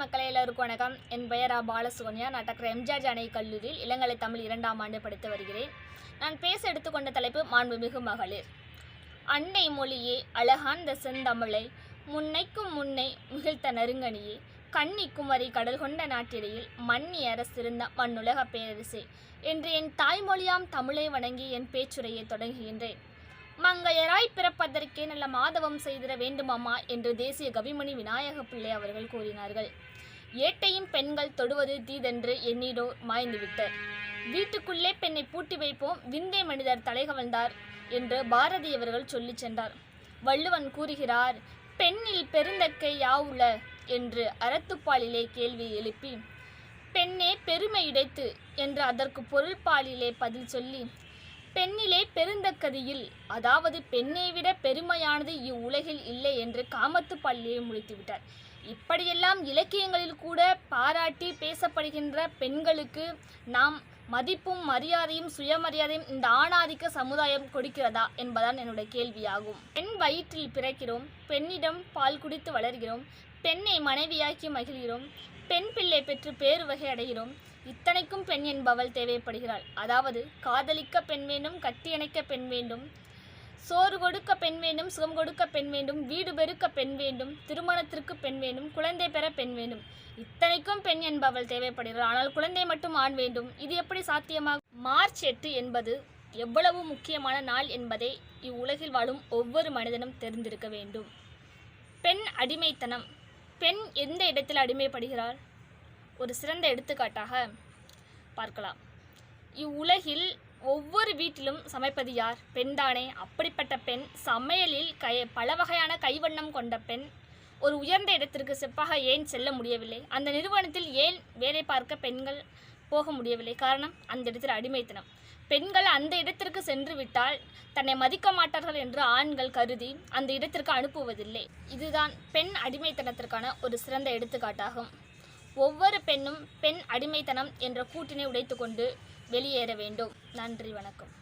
மக்களே, எல்லோருக்கும் வணக்கம். என் பெயர் பாலசுகன்யா. நான் டாக்டர் எம்ஜிஆர் ஜானகி கல்லூரியில் இளங்கலை தமிழ் 2ஆம் ஆண்டு படித்து வருகிறேன். நான் பேச எடுத்துக்கொண்ட தலைப்பு மாண்புமிகு மகளிர். அன்னை மொழியே அழகாந்த செந்தமிழை முன்னைக்கும் முன்னை மிகிழ்த்த நறுங்கனியே கன்னி குமரி கடல் கொண்ட நாட்டிடையில் மன்னி அரசிருந்த மண்ணுலக பேரரசே என்று என் தாய்மொழியாம் தமிழை வணங்கி என் பேச்சுரையை தொடங்குகின்றேன். மங்கையராய் பிறப்பதற்கே நல்ல மாதவம் செய்திட வேண்டுமாமா என்று தேசிய கவிமணி விநாயக பிள்ளை அவர்கள் கூறினார்கள். ஏட்டையும் பெண்கள் தொடுவது தீதென்று எண்ணிடோர் மாய்ந்துவிட்டர். வீட்டுக்குள்ளே பெண்ணை பூட்டி வைப்போம், விந்தை மனிதர் தலைகவழ்ந்தார் என்று பாரதி அவர்கள் சொல்லி சென்றார். வள்ளுவன் கூறுகிறார், பெண்ணில் பெருந்தக்கை யாவுல என்று அறத்துப்பாலிலே கேள்வி எழுப்பி, பெண்ணே பெருமை இடைத்து என்று அதற்கு பொருள்பாலிலே பதில் சொல்லி, பெண்ணிலே பெருந்தக்கதியில், அதாவது பெண்ணை விட பெருமையானது இவ்வுலகில் இல்லை என்று காமத்து பள்ளியை முடித்துவிட்டார். இப்படியெல்லாம் இலக்கியங்களில் கூட பாராட்டி பேசப்படுகின்ற பெண்களுக்கு நாம் மதிப்பும் மரியாதையும் சுயமரியாதையும் இந்த ஆணாதிக்க சமுதாயம் கொடுக்கிறதா என்பதான் என்னுடைய கேள்வியாகும். பெண் வயிற்றில் பிறக்கிறோம், பெண்ணிடம் பால் குடித்து வளர்கிறோம், பெண்ணை மனைவியாக்கி மகிழ்கிறோம், பெண் பிள்ளை பெற்று பேரு வகை அடைகிறோம். இத்தனைக்கும் பெண் என்பவள் தேவைப்படுகிறாள். அதாவது காதலிக்க பெண் வேண்டும், கட்டியணைக்க பெண் வேண்டும், சோறு கொடுக்க பெண் வேண்டும், சுகம் கொடுக்க பெண் வேண்டும், வீடு பெருக்க பெண் வேண்டும், திருமணத்திற்கு பெண் வேண்டும், குழந்தை பெற பெண் வேண்டும். இத்தனைக்கும் பெண் என்பவள் தேவைப்படுகிறாள். ஆனால் குழந்தை மட்டும் ஆண் வேண்டும். இது எப்படி சாத்தியமாகும்? மார்ச் 8 என்பது எவ்வளவு முக்கியமான நாள் என்பதை இவ்வுலகில் வாழும் ஒவ்வொரு மனிதனும் தெரிந்திருக்க வேண்டும். பெண் அடிமைத்தனம். பெண் எந்த இடத்தில் அடிமைப்படுகிறாள்? ஒரு சிறந்த எடுத்துக்காட்டாக பார்க்கலாம். இவ்வுலகில் ஒவ்வொரு வீட்டிலும் சமைப்பது யார்? பெண்தானே. அப்படிப்பட்ட பெண் சமையலில் பல வகையான கைவண்ணம் கொண்ட பெண் ஒரு உயர்ந்த இடத்திற்கு செப்பாக ஏன் செல்ல முடியவில்லை? அந்த நிறுவனத்தில் ஏன் வேலை பார்க்க பெண்கள் போக முடியவில்லை? காரணம், அந்த இடத்தில் அடிமைத்தனம். பெண்கள் அந்த இடத்திற்கு சென்று விட்டால் தன்னை மதிக்க மாட்டார்கள் என்று ஆண்கள் கருதி அந்த இடத்திற்கு அனுப்புவதில்லை. இதுதான் பெண் அடிமைத்தனத்திற்கான ஒரு சிறந்த எடுத்துக்காட்டாகும். ஒவ்வொரு பெண்ணும் பெண் அடிமைத்தனம் என்ற கூட்டினை உடைத்து கொண்டு வெளியேற வேண்டும். நன்றி, வணக்கம்.